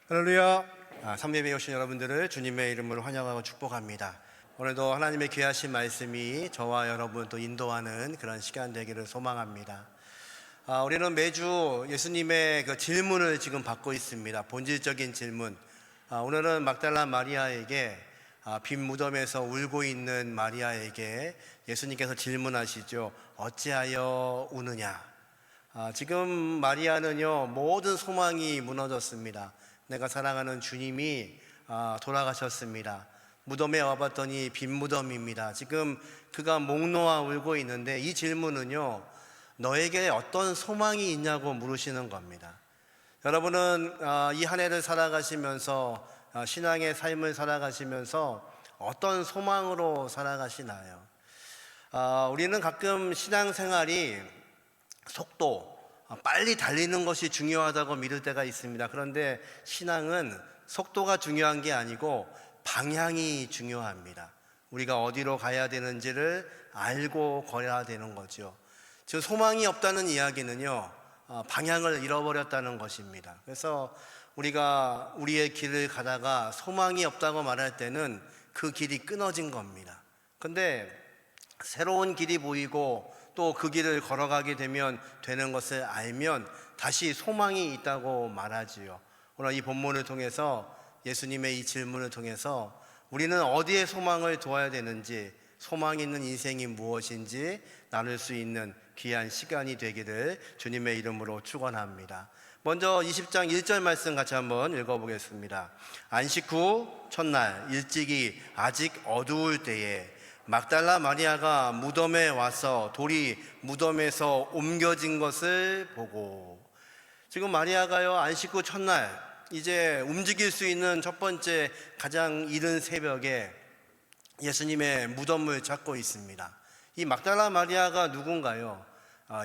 할렐루야. 삼예배에 오신 여러분들을 주님의 이름으로 환영하고 축복합니다. 오늘도 하나님의 귀하신 말씀이 저와 여러분 또 인도하는 그런 시간 되기를 소망합니다. 우리는 매주 예수님의 그 질문을 지금 받고 있습니다. 본질적인 질문. 오늘은 막달라 마리아에게 빈 무덤에서 울고 있는 마리아에게 예수님께서 질문하시죠. 어찌하여 우느냐? 지금 마리아는요, 모든 소망이 무너졌습니다. 내가 사랑하는 주님이 돌아가셨습니다. 무덤에 와봤더니 빈 무덤입니다. 지금 그가 목 놓아 울고 있는데, 이 질문은요, 너에게 어떤 소망이 있냐고 물으시는 겁니다. 여러분은 이 한 해를 살아가시면서, 신앙의 삶을 살아가시면서 어떤 소망으로 살아가시나요? 우리는 가끔 신앙생활이 속도, 빨리 달리는 것이 중요하다고 믿을 때가 있습니다. 그런데 신앙은 속도가 중요한 게 아니고 방향이 중요합니다. 우리가 어디로 가야 되는지를 알고 걸어야 되는 거죠. 지금 소망이 없다는 이야기는요, 방향을 잃어버렸다는 것입니다. 그래서 우리가 우리의 길을 가다가 소망이 없다고 말할 때는 그 길이 끊어진 겁니다. 근데 새로운 길이 보이고 또 그 길을 걸어가게 되면 되는 것을 알면 다시 소망이 있다고 말하지요. 오늘 이 본문을 통해서, 예수님의 이 질문을 통해서 우리는 어디에 소망을 두어야 되는지, 소망 있는 인생이 무엇인지 나눌 수 있는 귀한 시간이 되기를 주님의 이름으로 축원합니다. 먼저 20장 1절 말씀 같이 한번 읽어보겠습니다. 안식 후 첫날 일찍이 아직 어두울 때에 막달라 마리아가 무덤에 와서 돌이 무덤에서 옮겨진 것을 보고, 지금 마리아가요, 안식 후 첫날 이제 움직일 수 있는 첫 번째 가장 이른 새벽에 예수님의 무덤을 찾고 있습니다. 이 막달라 마리아가 누군가요?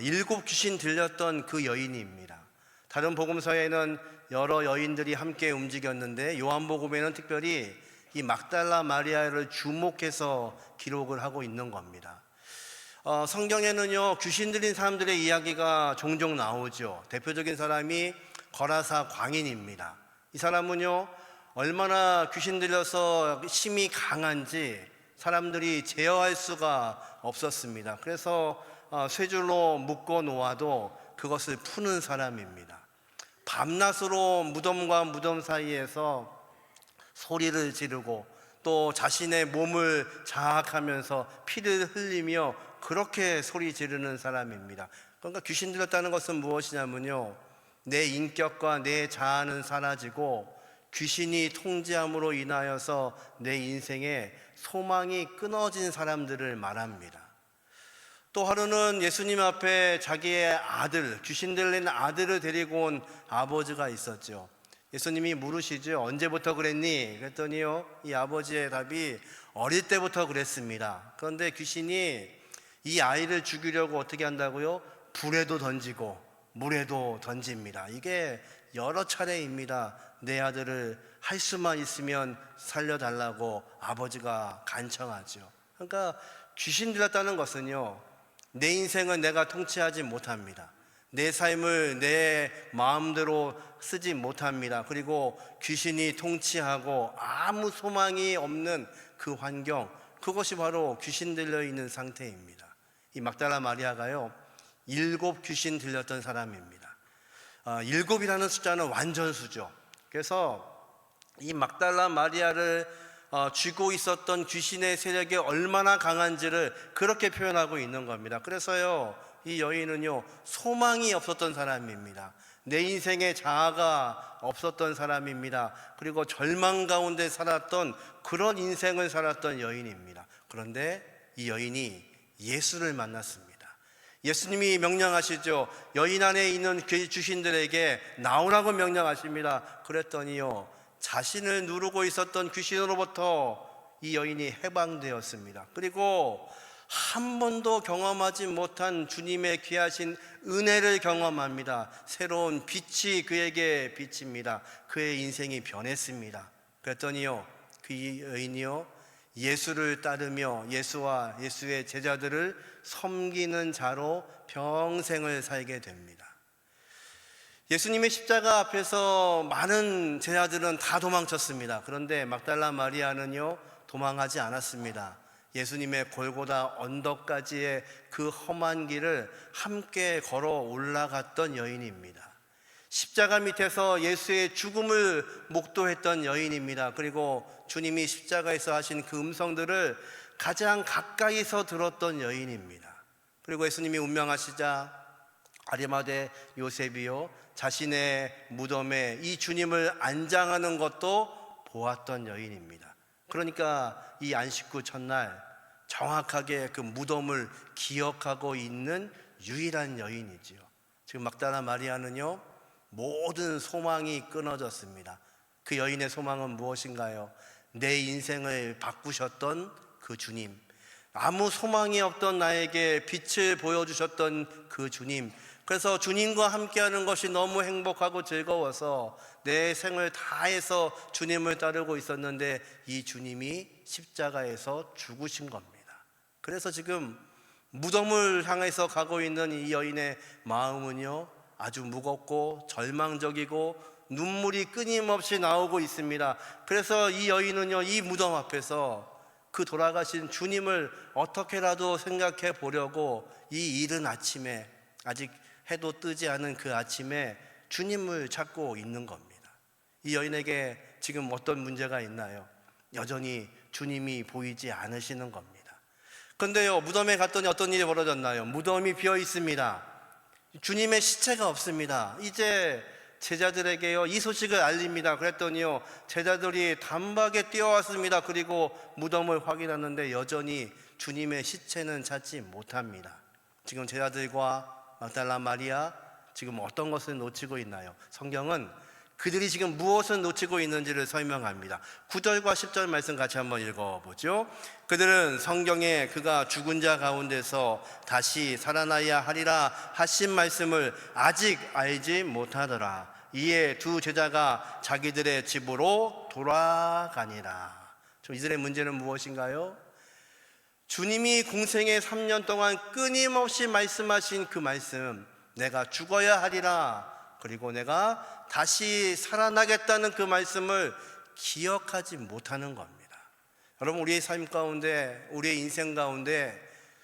7 귀신 들렸던 그 여인입니다. 다른 복음서에는 여러 여인들이 함께 움직였는데 요한복음에는 특별히 이 막달라 마리아를 주목해서 기록을 하고 있는 겁니다. 성경에는요, 귀신 들린 사람들의 이야기가 종종 나오죠. 대표적인 사람이 거라사 광인입니다. 이 사람은요, 얼마나 귀신 들려서 힘이 강한지 사람들이 제어할 수가 없었습니다. 그래서 쇠줄로 묶어 놓아도 그것을 푸는 사람입니다. 밤낮으로 무덤과 무덤 사이에서 소리를 지르고 또 자신의 몸을 자학하면서 피를 흘리며 그렇게 소리 지르는 사람입니다. 그러니까 귀신 들렸다는 것은 무엇이냐면요, 내 인격과 내 자아는 사라지고 귀신이 통제함으로 인하여서 내 인생에 소망이 끊어진 사람들을 말합니다. 또 하루는 예수님 앞에 자기의 아들, 귀신 들린 아들을 데리고 온 아버지가 있었죠. 예수님이 물으시죠. 언제부터 그랬니? 그랬더니요, 이 아버지의 답이 어릴 때부터 그랬습니다. 그런데 귀신이 이 아이를 죽이려고 어떻게 한다고요? 불에도 던지고 물에도 던집니다. 이게 여러 차례입니다. 내 아들을 할 수만 있으면 살려달라고 아버지가 간청하죠. 그러니까 귀신 들렸다는 것은요, 내 인생은 내가 통치하지 못합니다. 내 삶을 내 마음대로 쓰지 못합니다. 그리고 귀신이 통치하고 아무 소망이 없는 그 환경, 그것이 바로 귀신 들려 있는 상태입니다. 이 막달라 마리아가요, 7 귀신 들렸던 사람입니다. 7이라는 숫자는 완전수죠. 그래서 이 막달라 마리아를 쥐고 있었던 귀신의 세력이 얼마나 강한지를 그렇게 표현하고 있는 겁니다. 그래서요, 이 여인은요, 소망이 없었던 사람입니다. 내 인생에 자아가 없었던 사람입니다. 그리고 절망 가운데 살았던 그런 인생을 살았던 여인입니다. 그런데 이 여인이 예수를 만났습니다. 예수님이 명령하시죠. 여인 안에 있는 귀신들에게 나오라고 명령하십니다. 그랬더니요, 자신을 누르고 있었던 귀신으로부터 이 여인이 해방되었습니다. 그리고 한 번도 경험하지 못한 주님의 귀하신 은혜를 경험합니다. 새로운 빛이 그에게 비칩니다. 그의 인생이 변했습니다. 그랬더니요, 그 여인이요, 예수를 따르며 예수와 예수의 제자들을 섬기는 자로 평생을 살게 됩니다. 예수님의 십자가 앞에서 많은 제자들은 다 도망쳤습니다. 그런데 막달라 마리아는요, 도망하지 않았습니다. 예수님의 골고다 언덕까지의 그 험한 길을 함께 걸어 올라갔던 여인입니다. 십자가 밑에서 예수의 죽음을 목도했던 여인입니다. 그리고 주님이 십자가에서 하신 그 음성들을 가장 가까이서 들었던 여인입니다. 그리고 예수님이 운명하시자 아리마대 요셉이요, 자신의 무덤에 이 주님을 안장하는 것도 보았던 여인입니다. 그러니까 이 안식구 첫날 정확하게 그 무덤을 기억하고 있는 유일한 여인이지요. 지금 막달라 마리아는요, 모든 소망이 끊어졌습니다. 그 여인의 소망은 무엇인가요? 내 인생을 바꾸셨던 그 주님, 아무 소망이 없던 나에게 빛을 보여주셨던 그 주님, 그래서 주님과 함께하는 것이 너무 행복하고 즐거워서 내 생을 다해서 주님을 따르고 있었는데 이 주님이 십자가에서 죽으신 겁니다. 그래서 지금 무덤을 향해서 가고 있는 이 여인의 마음은요, 아주 무겁고 절망적이고 눈물이 끊임없이 나오고 있습니다. 그래서 이 여인은요, 이 무덤 앞에서 그 돌아가신 주님을 어떻게라도 생각해 보려고 이 이른 아침에, 아직 해도 뜨지 않은 그 아침에 주님을 찾고 있는 겁니다. 이 여인에게 지금 어떤 문제가 있나요? 여전히 주님이 보이지 않으시는 겁니다. 그런데요, 무덤에 갔더니 어떤 일이 벌어졌나요? 무덤이 비어 있습니다. 주님의 시체가 없습니다. 이제 제자들에게요, 이 소식을 알립니다. 그랬더니요, 제자들이 단박에 뛰어왔습니다. 그리고 무덤을 확인하는데 여전히 주님의 시체는 찾지 못합니다. 지금 제자들과 막달라 마리아, 지금 어떤 것을 놓치고 있나요? 성경은 그들이 지금 무엇을 놓치고 있는지를 설명합니다. 9절과 10절 말씀 같이 한번 읽어보죠. 그들은 성경에 그가 죽은 자 가운데서 다시 살아나야 하리라 하신 말씀을 아직 알지 못하더라. 이에 두 제자가 자기들의 집으로 돌아가니라. 이들의 문제는 무엇인가요? 주님이 공생의 3년 동안 끊임없이 말씀하신 그 말씀, 내가 죽어야 하리라, 그리고 내가 다시 살아나겠다는 그 말씀을 기억하지 못하는 겁니다. 여러분, 우리의 삶 가운데, 우리의 인생 가운데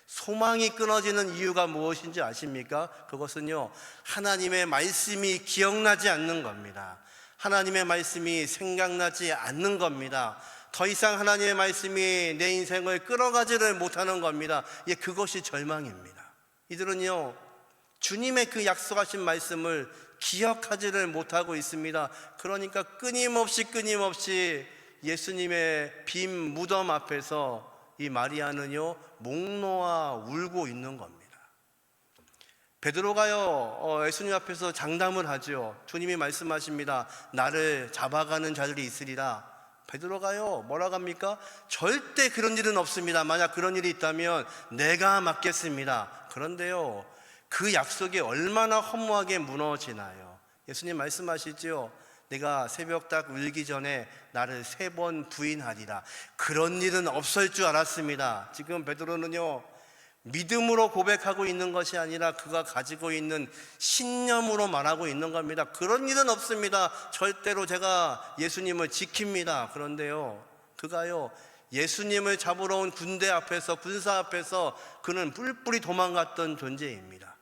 소망이 끊어지는 이유가 무엇인지 아십니까? 그것은요, 하나님의 말씀이 기억나지 않는 겁니다. 하나님의 말씀이 생각나지 않는 겁니다. 더 이상 하나님의 말씀이 내 인생을 끌어가지를 못하는 겁니다. 그것이 절망입니다. 이들은요, 주님의 그 약속하신 말씀을 기억하지를 못하고 있습니다. 그러니까 끊임없이 예수님의 빈 무덤 앞에서 이 마리아는요, 목 놓아 울고 있는 겁니다. 베드로가요, 예수님 앞에서 장담을 하죠. 주님이 말씀하십니다. 나를 잡아가는 자들이 있으리라. 베드로가요, 뭐라고 합니까? 절대 그런 일은 없습니다. 만약 그런 일이 있다면 내가 맡겠습니다. 그런데요, 그 약속이 얼마나 허무하게 무너지나요? 예수님 말씀하시죠. 내가 새벽 딱 울기 전에 나를 3번 부인하리라. 그런 일은 없을 줄 알았습니다. 지금 베드로는요, 믿음으로 고백하고 있는 것이 아니라 그가 가지고 있는 신념으로 말하고 있는 겁니다. 그런 일은 없습니다. 절대로 제가 예수님을 지킵니다. 그런데요, 그가요, 예수님을 잡으러 온 군대 앞에서, 군사 앞에서 그는 뿔뿔이 도망갔던 존재입니다.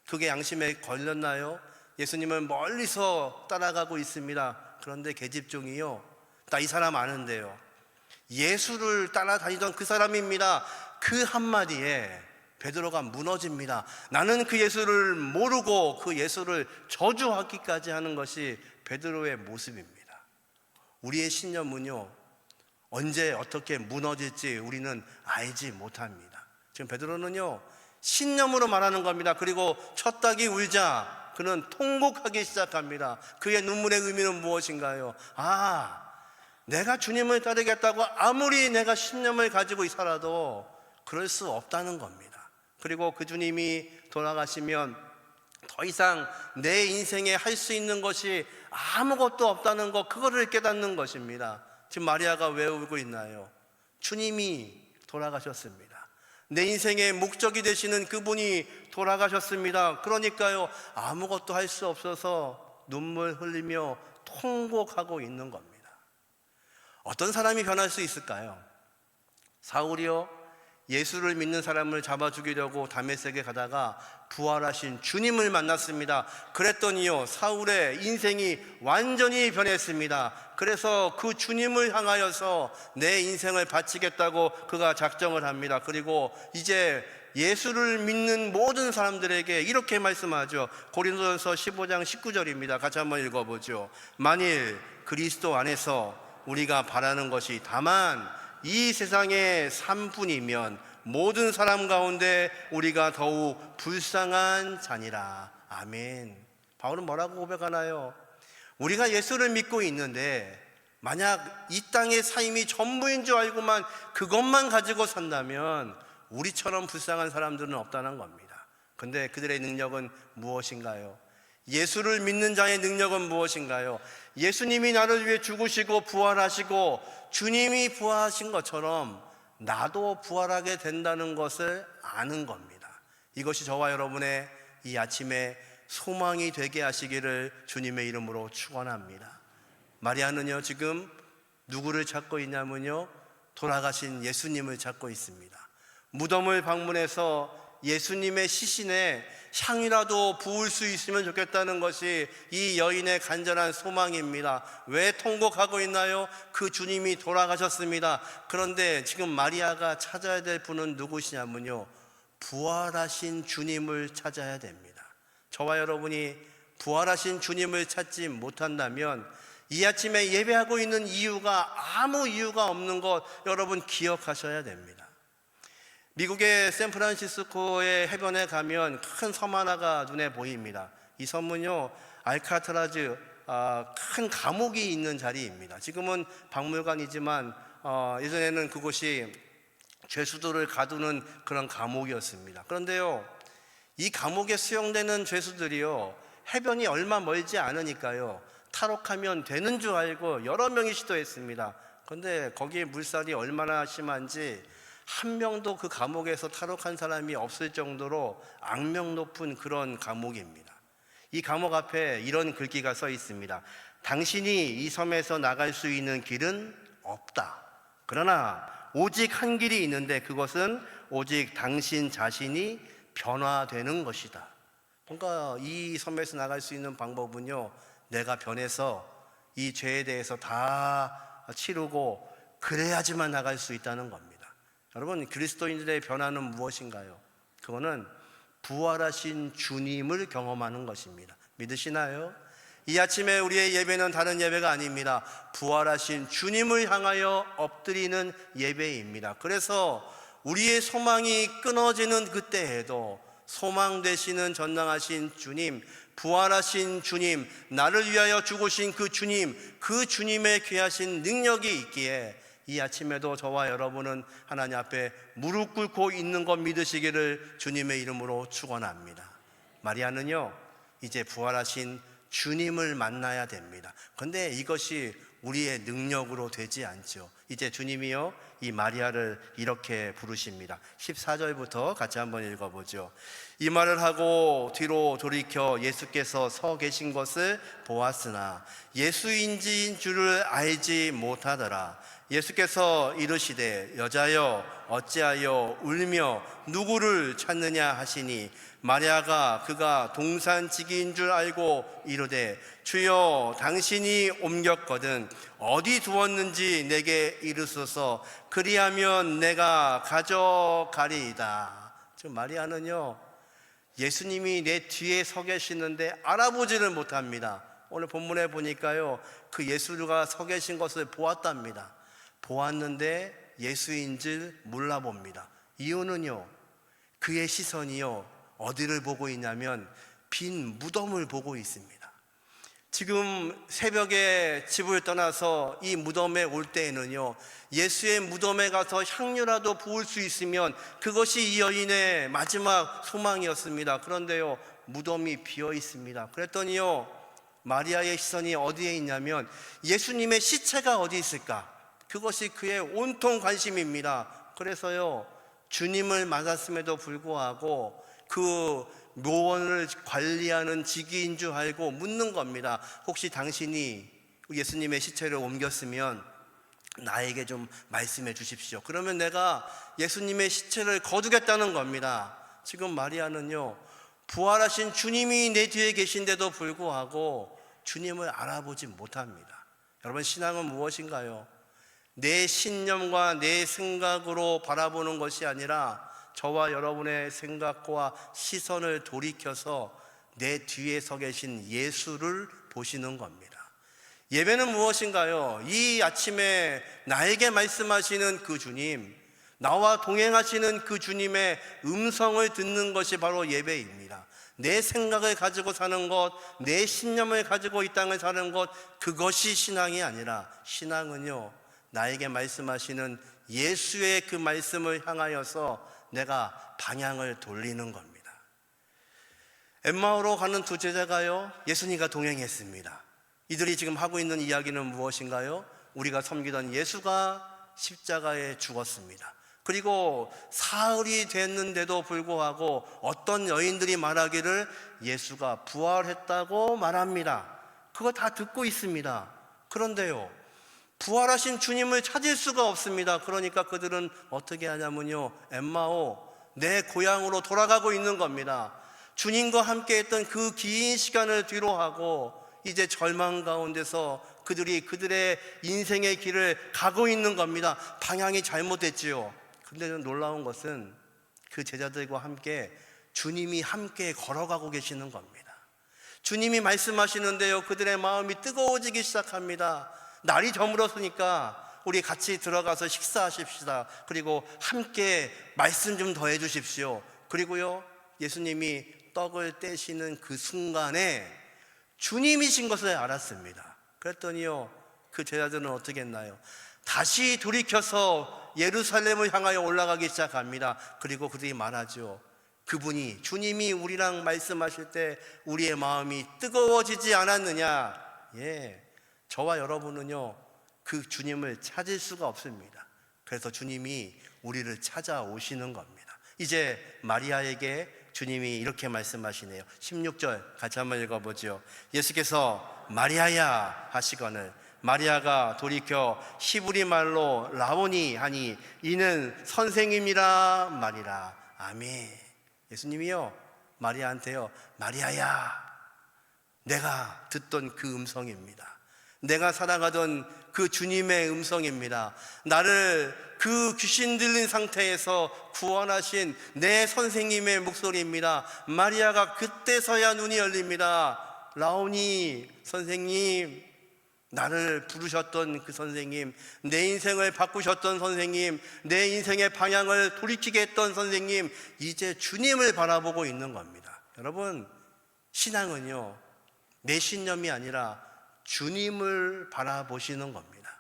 그게 양심에 걸렸나요? 예수님을 멀리서 따라가고 있습니다. 그런데 계집종이요, 나 이 사람 아는데요, 예수를 따라다니던 그 사람입니다. 그 한마디에 베드로가 무너집니다. 나는 그 예수를 모르고 그 예수를 저주하기까지 하는 것이 베드로의 모습입니다. 우리의 신념은요, 언제 어떻게 무너질지 우리는 알지 못합니다. 지금 베드로는요, 신념으로 말하는 겁니다. 그리고 첫 닭이 울자 그는 통곡하기 시작합니다. 그의 눈물의 의미는 무엇인가요? 내가 주님을 따르겠다고 아무리 내가 신념을 가지고 살아도 그럴 수 없다는 겁니다. 그리고 그 주님이 돌아가시면 더 이상 내 인생에 할 수 있는 것이 아무것도 없다는 것, 그거를 깨닫는 것입니다. 지금 마리아가 왜 울고 있나요? 주님이 돌아가셨습니다. 내 인생의 목적이 되시는 그분이 돌아가셨습니다. 그러니까요, 아무것도 할 수 없어서 눈물 흘리며 통곡하고 있는 겁니다. 어떤 사람이 변할 수 있을까요? 사울이요, 예수를 믿는 사람을 잡아 죽이려고 다메섹에 가다가 부활하신 주님을 만났습니다. 그랬더니요, 사울의 인생이 완전히 변했습니다. 그래서 그 주님을 향하여서 내 인생을 바치겠다고 그가 작정을 합니다. 그리고 이제 예수를 믿는 모든 사람들에게 이렇게 말씀하죠. 고린도전서 15장 19절입니다. 같이 한번 읽어보죠. 만일 그리스도 안에서 우리가 바라는 것이 다만 이 세상의 삶뿐이면 모든 사람 가운데 우리가 더욱 불쌍한 자니라. 아멘. 바울은 뭐라고 고백하나요? 우리가 예수를 믿고 있는데 만약 이 땅의 삶이 전부인 줄 알고만 그것만 가지고 산다면 우리처럼 불쌍한 사람들은 없다는 겁니다. 근데 그들의 능력은 무엇인가요? 예수를 믿는 자의 능력은 무엇인가요? 예수님이 나를 위해 죽으시고 부활하시고 주님이 부활하신 것처럼 나도 부활하게 된다는 것을 아는 겁니다. 이것이 저와 여러분의 이 아침에 소망이 되게 하시기를 주님의 이름으로 축원합니다. 마리아는요, 지금 누구를 찾고 있냐면요, 돌아가신 예수님을 찾고 있습니다. 무덤을 방문해서 예수님의 시신에 향이라도 부을 수 있으면 좋겠다는 것이 이 여인의 간절한 소망입니다. 왜 통곡하고 있나요? 그 주님이 돌아가셨습니다. 그런데 지금 마리아가 찾아야 될 분은 누구시냐면요, 부활하신 주님을 찾아야 됩니다. 저와 여러분이 부활하신 주님을 찾지 못한다면 이 아침에 예배하고 있는 이유가 아무 이유가 없는 것 여러분 기억하셔야 됩니다. 미국의 샌프란시스코의 해변에 가면 큰 섬 하나가 눈에 보입니다. 이 섬은요, 알카트라즈, 큰 감옥이 있는 자리입니다. 지금은 박물관이지만 예전에는 그곳이 죄수들을 가두는 그런 감옥이었습니다. 그런데요, 이 감옥에 수용되는 죄수들이요, 해변이 얼마 멀지 않으니까요, 탈옥하면 되는 줄 알고 여러 명이 시도했습니다. 그런데 거기에 물살이 얼마나 심한지 한 명도 그 감옥에서 탈옥한 사람이 없을 정도로 악명 높은 그런 감옥입니다. 이 감옥 앞에 이런 글귀가 써 있습니다. 당신이 이 섬에서 나갈 수 있는 길은 없다. 그러나 오직 한 길이 있는데 그것은 오직 당신 자신이 변화되는 것이다. 그러니까 이 섬에서 나갈 수 있는 방법은요, 내가 변해서 이 죄에 대해서 다 치르고 그래야지만 나갈 수 있다는 겁니다. 여러분, 그리스도인들의 변화는 무엇인가요? 그거는 부활하신 주님을 경험하는 것입니다. 믿으시나요? 이 아침에 우리의 예배는 다른 예배가 아닙니다. 부활하신 주님을 향하여 엎드리는 예배입니다. 그래서 우리의 소망이 끊어지는 그때에도 소망 되시는 전능하신 주님, 부활하신 주님, 나를 위하여 죽으신 그 주님, 그 주님의 귀하신 능력이 있기에 이 아침에도 저와 여러분은 하나님 앞에 무릎 꿇고 있는 것 믿으시기를 주님의 이름으로 축원합니다. 마리아는요, 이제 부활하신 주님을 만나야 됩니다. 그런데 이것이 우리의 능력으로 되지 않죠. 이제 주님이요, 이 마리아를 이렇게 부르십니다. 14절부터 같이 한번 읽어보죠. 이 말을 하고 뒤로 돌이켜 예수께서 서 계신 것을 보았으나 예수인지인 줄을 알지 못하더라. 예수께서 이르시되 여자여 어찌하여 울며 누구를 찾느냐 하시니 마리아가 그가 동산지기인 줄 알고 이르되 주여 당신이 옮겼거든 어디 두었는지 내게 이르소서 그리하면 내가 가져가리이다. 지금 마리아는요, 예수님이 내 뒤에 서 계시는데 알아보지를 못합니다. 오늘 본문에 보니까요, 그 예수가 서 계신 것을 보았답니다. 보았는데 예수인 줄 몰라봅니다. 이유는요, 그의 시선이요, 어디를 보고 있냐면 빈 무덤을 보고 있습니다. 지금 새벽에 집을 떠나서 이 무덤에 올 때에는요, 예수의 무덤에 가서 향유라도 부을 수 있으면 그것이 이 여인의 마지막 소망이었습니다. 그런데요, 무덤이 비어 있습니다. 그랬더니요, 마리아의 시선이 어디에 있냐면 예수님의 시체가 어디 있을까? 그것이 그의 온통 관심입니다. 그래서요, 주님을 맞았음에도 불구하고 그 묘원을 관리하는 직위인 줄 알고 묻는 겁니다. 혹시 당신이 예수님의 시체를 옮겼으면 나에게 좀 말씀해 주십시오. 그러면 내가 예수님의 시체를 거두겠다는 겁니다. 지금 마리아는요, 부활하신 주님이 내 뒤에 계신데도 불구하고 주님을 알아보지 못합니다. 여러분, 신앙은 무엇인가요? 내 신념과 내 생각으로 바라보는 것이 아니라 저와 여러분의 생각과 시선을 돌이켜서 내 뒤에 서 계신 예수를 보시는 겁니다. 예배는 무엇인가요? 이 아침에 나에게 말씀하시는 그 주님, 나와 동행하시는 그 주님의 음성을 듣는 것이 바로 예배입니다. 내 생각을 가지고 사는 것, 내 신념을 가지고 이 땅을 사는 것, 그것이 신앙이 아니라, 신앙은요, 나에게 말씀하시는 예수의 그 말씀을 향하여서 내가 방향을 돌리는 겁니다. 엠마오로 가는 두 제자가요, 예수님과 동행했습니다. 이들이 지금 하고 있는 이야기는 무엇인가요? 우리가 섬기던 예수가 십자가에 죽었습니다. 그리고 사흘이 됐는데도 불구하고 어떤 여인들이 말하기를 예수가 부활했다고 말합니다. 그거 다 듣고 있습니다. 그런데요, 부활하신 주님을 찾을 수가 없습니다. 그러니까 그들은 어떻게 하냐면요, 엠마오, 내 고향으로 돌아가고 있는 겁니다. 주님과 함께 했던 그 긴 시간을 뒤로하고 이제 절망 가운데서 그들이 그들의 인생의 길을 가고 있는 겁니다. 방향이 잘못됐지요. 근데 놀라운 것은 그 제자들과 함께 주님이 함께 걸어가고 계시는 겁니다. 주님이 말씀하시는데요, 그들의 마음이 뜨거워지기 시작합니다. 날이 저물었으니까 우리 같이 들어가서 식사하십시다. 그리고 함께 말씀 좀 더 해주십시오. 그리고요, 예수님이 떡을 떼시는 그 순간에 주님이신 것을 알았습니다. 그랬더니요, 그 제자들은 어떻게 했나요? 다시 돌이켜서 예루살렘을 향하여 올라가기 시작합니다. 그리고 그들이 말하죠. 그분이, 주님이 우리랑 말씀하실 때 우리의 마음이 뜨거워지지 않았느냐? 예, 저와 여러분은요, 그 주님을 찾을 수가 없습니다. 그래서 주님이 우리를 찾아오시는 겁니다. 이제 마리아에게 주님이 이렇게 말씀하시네요. 16절 같이 한번 읽어보죠. 예수께서 마리아야 하시거늘 마리아가 돌이켜 히브리 말로 라보니 하니 이는 선생님이라 말이라. 아멘. 예수님이요, 마리아한테요, 마리아야, 내가 듣던 그 음성입니다. 내가 살아가던 그 주님의 음성입니다. 나를 그 귀신 들린 상태에서 구원하신 내 선생님의 목소리입니다. 마리아가 그때서야 눈이 열립니다. 라오니, 선생님, 나를 부르셨던 그 선생님, 내 인생을 바꾸셨던 선생님, 내 인생의 방향을 돌이키게 했던 선생님, 이제 주님을 바라보고 있는 겁니다. 여러분, 신앙은요, 내 신념이 아니라 주님을 바라보시는 겁니다.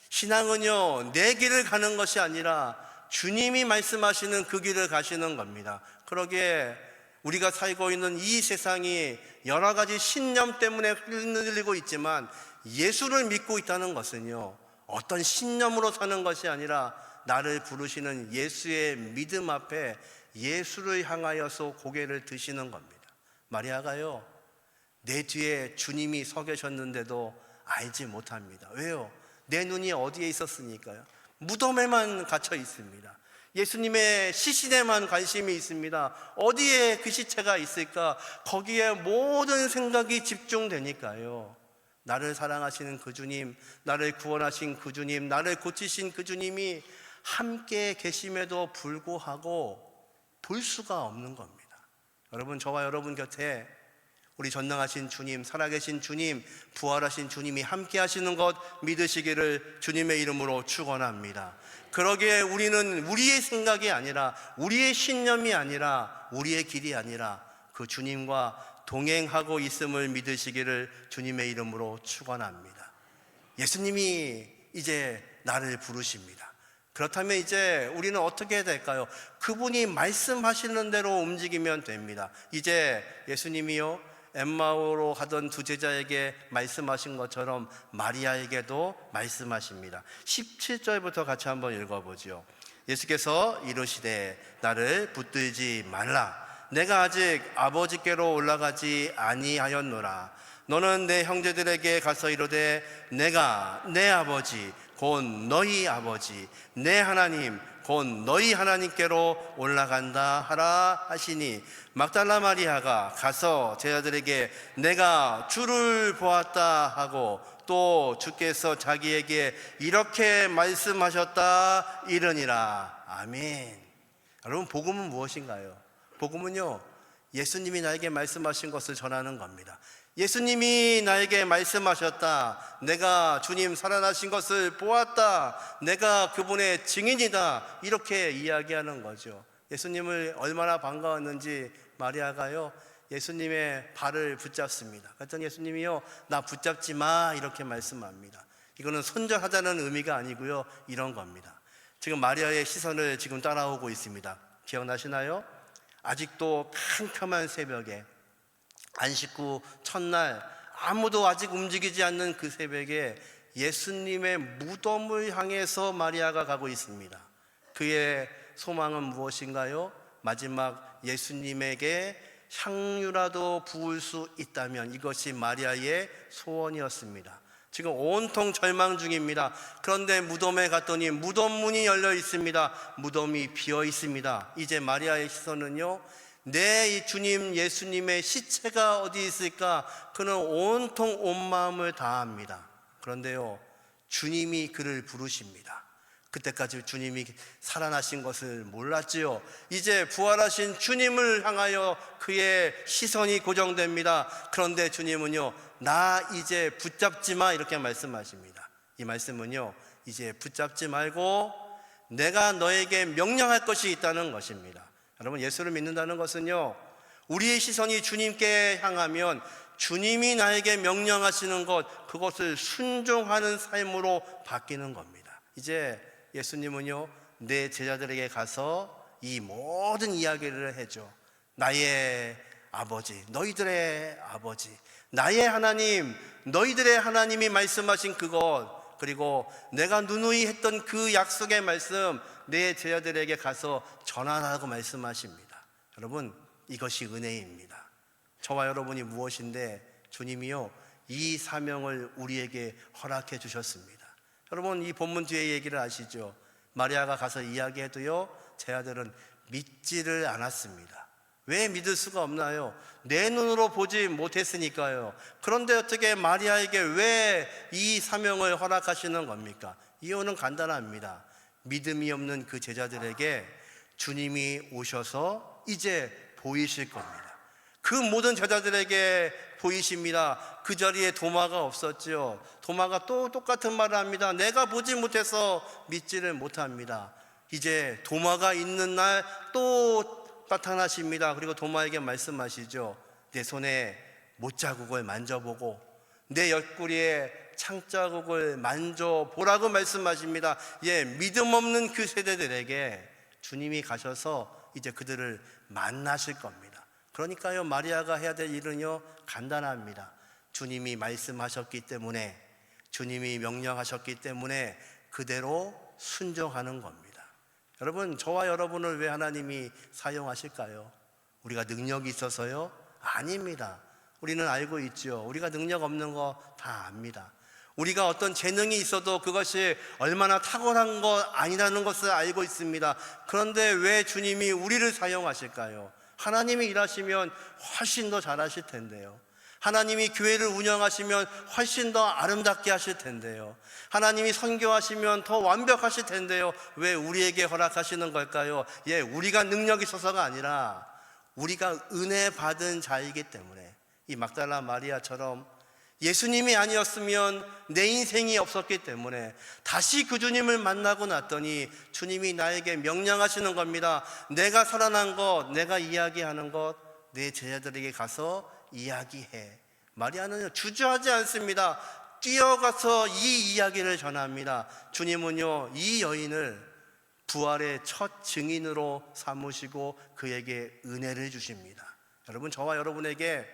신앙은요, 내 길을 가는 것이 아니라 주님이 말씀하시는 그 길을 가시는 겁니다. 그러기에 우리가 살고 있는 이 세상이 여러 가지 신념 때문에 흔들리고 있지만 예수를 믿고 있다는 것은요, 어떤 신념으로 사는 것이 아니라 나를 부르시는 예수의 믿음 앞에 예수를 향하여서 고개를 드시는 겁니다. 마리아가요, 내 뒤에 주님이 서 계셨는데도 알지 못합니다. 왜요? 내 눈이 어디에 있었으니까요? 무덤에만 갇혀 있습니다. 예수님의 시신에만 관심이 있습니다. 어디에 그 시체가 있을까? 거기에 모든 생각이 집중되니까요. 나를 사랑하시는 그 주님, 나를 구원하신 그 주님, 나를 고치신 그 주님이 함께 계심에도 불구하고 볼 수가 없는 겁니다. 여러분, 저와 여러분 곁에 우리 전능하신 주님, 살아계신 주님, 부활하신 주님이 함께 하시는 것 믿으시기를 주님의 이름으로 축원합니다. 그러기에 우리는 우리의 생각이 아니라, 우리의 신념이 아니라, 우리의 길이 아니라 그 주님과 동행하고 있음을 믿으시기를 주님의 이름으로 축원합니다. 예수님이 이제 나를 부르십니다. 그렇다면 이제 우리는 어떻게 해야 될까요? 그분이 말씀하시는 대로 움직이면 됩니다. 이제 예수님이요, 엠마오로 가던 두 제자에게 말씀하신 것처럼 마리아에게도 말씀하십니다. 17절부터 같이 한번 읽어보죠. 예수께서 이르시되 나를 붙들지 말라. 내가 아직 아버지께로 올라가지 아니하였노라. 너는 내 형제들에게 가서 이르되 내가 내 아버지 곧 너희 아버지 내 하나님 곧 너희 하나님께로 올라간다 하라 하시니, 막달라 마리아가 가서 제자들에게 내가 주를 보았다 하고 또 주께서 자기에게 이렇게 말씀하셨다 이르니라. 아멘. 여러분, 복음은 무엇인가요? 복음은요, 예수님이 나에게 말씀하신 것을 전하는 겁니다. 예수님이 나에게 말씀하셨다. 내가 주님 살아나신 것을 보았다. 내가 그분의 증인이다. 이렇게 이야기하는 거죠. 예수님을 얼마나 반가웠는지 마리아가요, 예수님의 발을 붙잡습니다. 그랬더니 예수님이요, 나 붙잡지 마, 이렇게 말씀합니다. 이거는 손절하자는 의미가 아니고요, 이런 겁니다. 지금 마리아의 시선을 지금 따라오고 있습니다. 기억나시나요? 아직도 캄캄한 새벽에, 안식구 첫날, 아무도 아직 움직이지 않는 그 새벽에 예수님의 무덤을 향해서 마리아가 가고 있습니다. 그의 소망은 무엇인가요? 마지막 예수님에게 향유라도 부을 수 있다면, 이것이 마리아의 소원이었습니다. 지금 온통 절망 중입니다. 그런데 무덤에 갔더니 무덤 문이 열려 있습니다. 무덤이 비어 있습니다. 이제 마리아의 시선은요, 내 이 주님 예수님의 시체가 어디 있을까? 그는 온통 온 마음을 다합니다. 그런데요, 주님이 그를 부르십니다. 그때까지 주님이 살아나신 것을 몰랐지요. 이제 부활하신 주님을 향하여 그의 시선이 고정됩니다. 그런데 주님은요, 나 이제 붙잡지 마, 이렇게 말씀하십니다. 이 말씀은요, 이제 붙잡지 말고 내가 너에게 명령할 것이 있다는 것입니다. 여러분, 예수를 믿는다는 것은요, 우리의 시선이 주님께 향하면 주님이 나에게 명령하시는 것, 그것을 순종하는 삶으로 바뀌는 겁니다. 이제 예수님은요, 내 제자들에게 가서 이 모든 이야기를 해줘. 나의 아버지, 너희들의 아버지, 나의 하나님, 너희들의 하나님이 말씀하신 그것, 그리고 내가 누누이 했던 그 약속의 말씀, 내 제자들에게 가서 전하라고 말씀하십니다. 여러분, 이것이 은혜입니다. 저와 여러분이 무엇인데 주님이요, 이 사명을 우리에게 허락해 주셨습니다. 여러분, 이 본문 뒤에 얘기를 아시죠? 마리아가 가서 이야기해도요, 제 아들은 믿지를 않았습니다. 왜 믿을 수가 없나요? 내 눈으로 보지 못했으니까요. 그런데 어떻게 마리아에게 왜 이 사명을 허락하시는 겁니까? 이유는 간단합니다. 믿음이 없는 그 제자들에게 주님이 오셔서 이제 보이실 겁니다. 그 모든 제자들에게 보이십니다. 그 자리에 도마가 없었죠. 도마가 또 똑같은 말을 합니다. 내가 보지 못해서 믿지를 못합니다. 이제 도마가 있는 날 또 나타나십니다. 그리고 도마에게 말씀하시죠. 내 손에 못자국을 만져보고 내 옆구리에 창자국을 만져보라고 말씀하십니다. 예, 믿음 없는 그 세대들에게 주님이 가셔서 이제 그들을 만나실 겁니다. 그러니까요, 마리아가 해야 될 일은요, 간단합니다. 주님이 말씀하셨기 때문에, 주님이 명령하셨기 때문에 그대로 순종하는 겁니다. 여러분, 저와 여러분을 왜 하나님이 사용하실까요? 우리가 능력이 있어서요? 아닙니다. 우리는 알고 있죠. 우리가 능력 없는 거 다 압니다. 우리가 어떤 재능이 있어도 그것이 얼마나 탁월한 것 아니라는 것을 알고 있습니다. 그런데 왜 주님이 우리를 사용하실까요? 하나님이 일하시면 훨씬 더 잘하실 텐데요. 하나님이 교회를 운영하시면 훨씬 더 아름답게 하실 텐데요. 하나님이 선교하시면 더 완벽하실 텐데요. 왜 우리에게 허락하시는 걸까요? 예, 우리가 능력이 있어서가 아니라 우리가 은혜 받은 자이기 때문에, 이 막달라 마리아처럼 예수님이 아니었으면 내 인생이 없었기 때문에 다시 그 주님을 만나고 났더니 주님이 나에게 명령하시는 겁니다. 내가 살아난 것, 내가 이야기하는 것, 내 제자들에게 가서 이야기해. 마리아는 주저하지 않습니다. 뛰어가서 이 이야기를 전합니다. 주님은요, 이 여인을 부활의 첫 증인으로 삼으시고 그에게 은혜를 주십니다. 여러분, 저와 여러분에게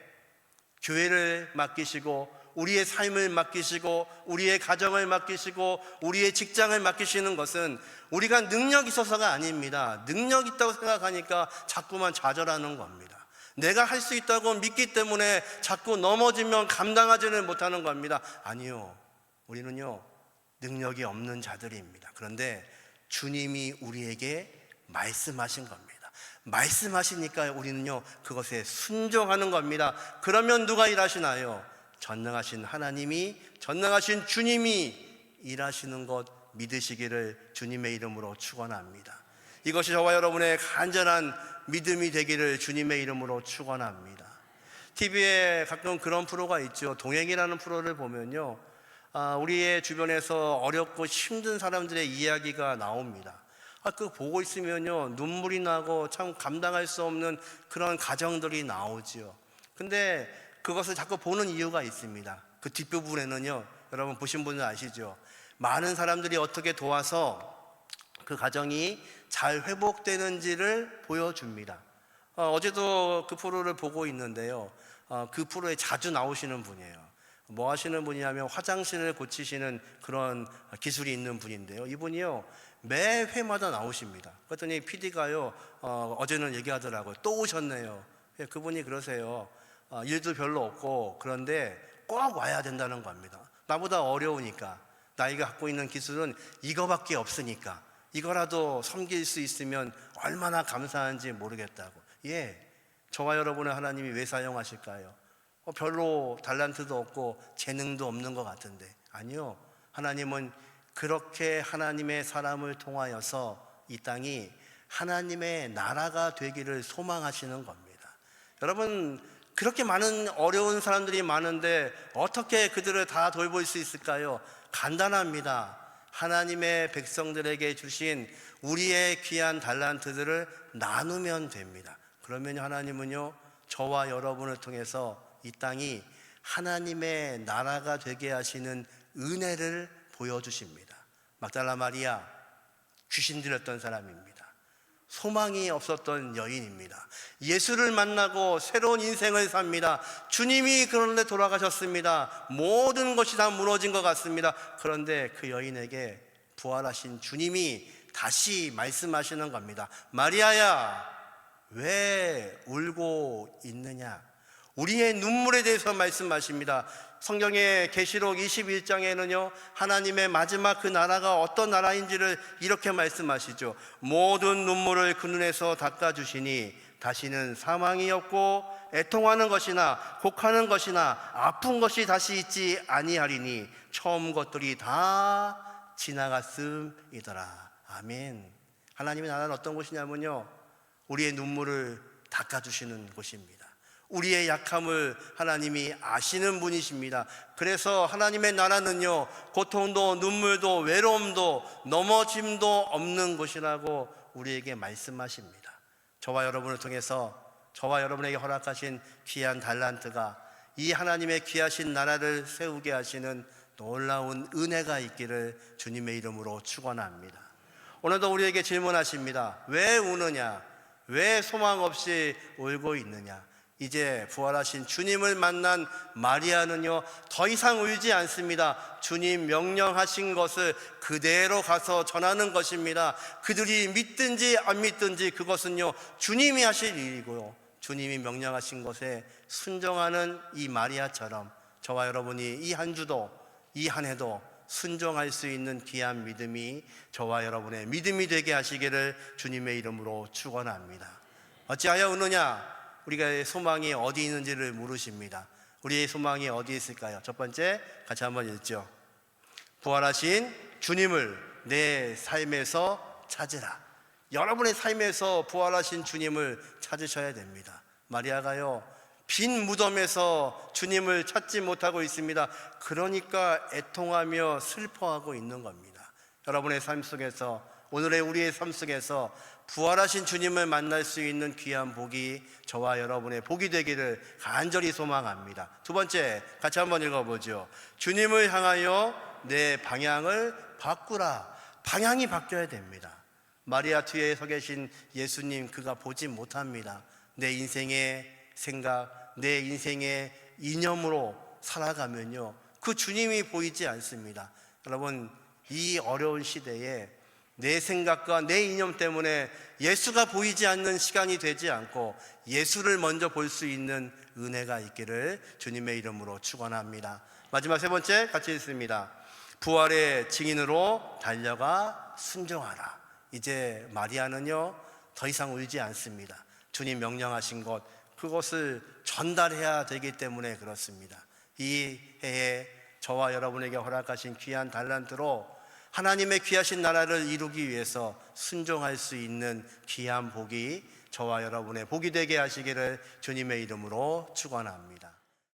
교회를 맡기시고 우리의 삶을 맡기시고 우리의 가정을 맡기시고 우리의 직장을 맡기시는 것은 우리가 능력이 있어서가 아닙니다. 능력 있다고 생각하니까 자꾸만 좌절하는 겁니다. 내가 할 수 있다고 믿기 때문에 자꾸 넘어지면 감당하지는 못하는 겁니다. 아니요, 우리는요 능력이 없는 자들입니다. 그런데 주님이 우리에게 말씀하신 겁니다. 말씀하시니까 우리는요 그것에 순종하는 겁니다. 그러면 누가 일하시나요? 전능하신 하나님이, 전능하신 주님이 일하시는 것 믿으시기를 주님의 이름으로 축원합니다. 이것이 저와 여러분의 간절한 믿음이 되기를 주님의 이름으로 축원합니다. TV에 가끔 그런 프로가 있죠. 동행이라는 프로를 보면요, 우리의 주변에서 어렵고 힘든 사람들의 이야기가 나옵니다. 그거 보고 있으면요 눈물이 나고 참 감당할 수 없는 그런 가정들이 나오죠. 근데 그것을 자꾸 보는 이유가 있습니다. 그 뒷부분에는요, 여러분 보신 분은 아시죠? 많은 사람들이 어떻게 도와서 그 가정이 잘 회복되는지를 보여줍니다. 어제도 그 프로를 보고 있는데요, 그 프로에 자주 나오시는 분이에요. 뭐 하시는 분이냐면 화장실을 고치시는 그런 기술이 있는 분인데요, 이분이요 매 회마다 나오십니다. 그랬더니 PD가요 어제는 얘기하더라고요. 또 오셨네요. 그분이 그러세요. 일도 별로 없고 그런데 꼭 와야 된다는 겁니다. 나보다 어려우니까, 나이가 갖고 있는 기술은 이거밖에 없으니까 이거라도 섬길 수 있으면 얼마나 감사한지 모르겠다고. 저와 여러분의 하나님이 왜 사용하실까요? 별로 달란트도 없고 재능도 없는 것 같은데. 아니요, 하나님은 그렇게 하나님의 사람을 통하여서 이 땅이 하나님의 나라가 되기를 소망하시는 겁니다. 여러분, 그렇게 많은 어려운 사람들이 많은데 어떻게 그들을 다 돌볼 수 있을까요? 간단합니다. 하나님의 백성들에게 주신 우리의 귀한 달란트들을 나누면 됩니다. 그러면 하나님은요 저와 여러분을 통해서 이 땅이 하나님의 나라가 되게 하시는 은혜를 보여주십니다. 막달라 마리아, 귀신 들렸던 사람입니다. 소망이 없었던 여인입니다. 예수를 만나고 새로운 인생을 삽니다. 주님이 그런데 돌아가셨습니다. 모든 것이 다 무너진 것 같습니다. 그런데 그 여인에게 부활하신 주님이 다시 말씀하시는 겁니다. 마리아야, 왜 울고 있느냐? 우리의 눈물에 대해서 말씀하십니다. 성경의 계시록 21장에는요 하나님의 마지막 그 나라가 어떤 나라인지를 이렇게 말씀하시죠. 모든 눈물을 그 눈에서 닦아주시니 다시는 사망이 없고 애통하는 것이나 곡하는 것이나 아픈 것이 다시 있지 아니하리니 처음 것들이 다 지나갔음이더라. 아멘. 하나님의 나라는 어떤 곳이냐면요, 우리의 눈물을 닦아주시는 곳입니다. 우리의 약함을 하나님이 아시는 분이십니다. 그래서 하나님의 나라는요 고통도 눈물도 외로움도 넘어짐도 없는 곳이라고 우리에게 말씀하십니다. 저와 여러분을 통해서 저와 여러분에게 허락하신 귀한 달란트가 이 하나님의 귀하신 나라를 세우게 하시는 놀라운 은혜가 있기를 주님의 이름으로 축원합니다. 오늘도 우리에게 질문하십니다. 왜 우느냐? 왜 소망 없이 울고 있느냐? 이제 부활하신 주님을 만난 마리아는요 더 이상 울지 않습니다. 주님 명령하신 것을 그대로 가서 전하는 것입니다. 그들이 믿든지 안 믿든지 그것은요 주님이 하실 일이고요, 주님이 명령하신 것에 순종하는 이 마리아처럼 저와 여러분이 이 한 주도 이 한 해도 순종할 수 있는 귀한 믿음이 저와 여러분의 믿음이 되게 하시기를 주님의 이름으로 축원합니다. 어찌하여 우느냐? 우리가 소망이 어디 있는지를 물으십니다. 우리의 소망이 어디 있을까요? 첫 번째, 같이 한번 읽죠. 부활하신 주님을 내 삶에서 찾으라. 여러분의 삶에서 부활하신 주님을 찾으셔야 됩니다. 마리아가요 빈 무덤에서 주님을 찾지 못하고 있습니다. 그러니까 애통하며 슬퍼하고 있는 겁니다. 여러분의 삶 속에서, 오늘의 우리의 삶 속에서 부활하신 주님을 만날 수 있는 귀한 복이 저와 여러분의 복이 되기를 간절히 소망합니다. 두 번째, 같이 한번 읽어보죠. 주님을 향하여 내 방향을 바꾸라. 방향이 바뀌어야 됩니다. 마리아 뒤에 서 계신 예수님, 그가 보지 못합니다. 내 인생의 생각, 내 인생의 이념으로 살아가면요, 그 주님이 보이지 않습니다. 여러분, 이 어려운 시대에 내 생각과 내 이념 때문에 예수가 보이지 않는 시간이 되지 않고 예수를 먼저 볼 수 있는 은혜가 있기를 주님의 이름으로 축원합니다. 마지막 세 번째 같이 읽습니다. 부활의 증인으로 달려가 순종하라. 이제 마리아는요, 더 이상 울지 않습니다. 주님 명령하신 것, 그것을 전달해야 되기 때문에 그렇습니다. 이 해에 저와 여러분에게 허락하신 귀한 달란트로 하나님의 귀하신 나라를 이루기 위해서 순종할 수 있는 귀한 복이 저와 여러분의 복이 되게 하시기를 주님의 이름으로 축원합니다.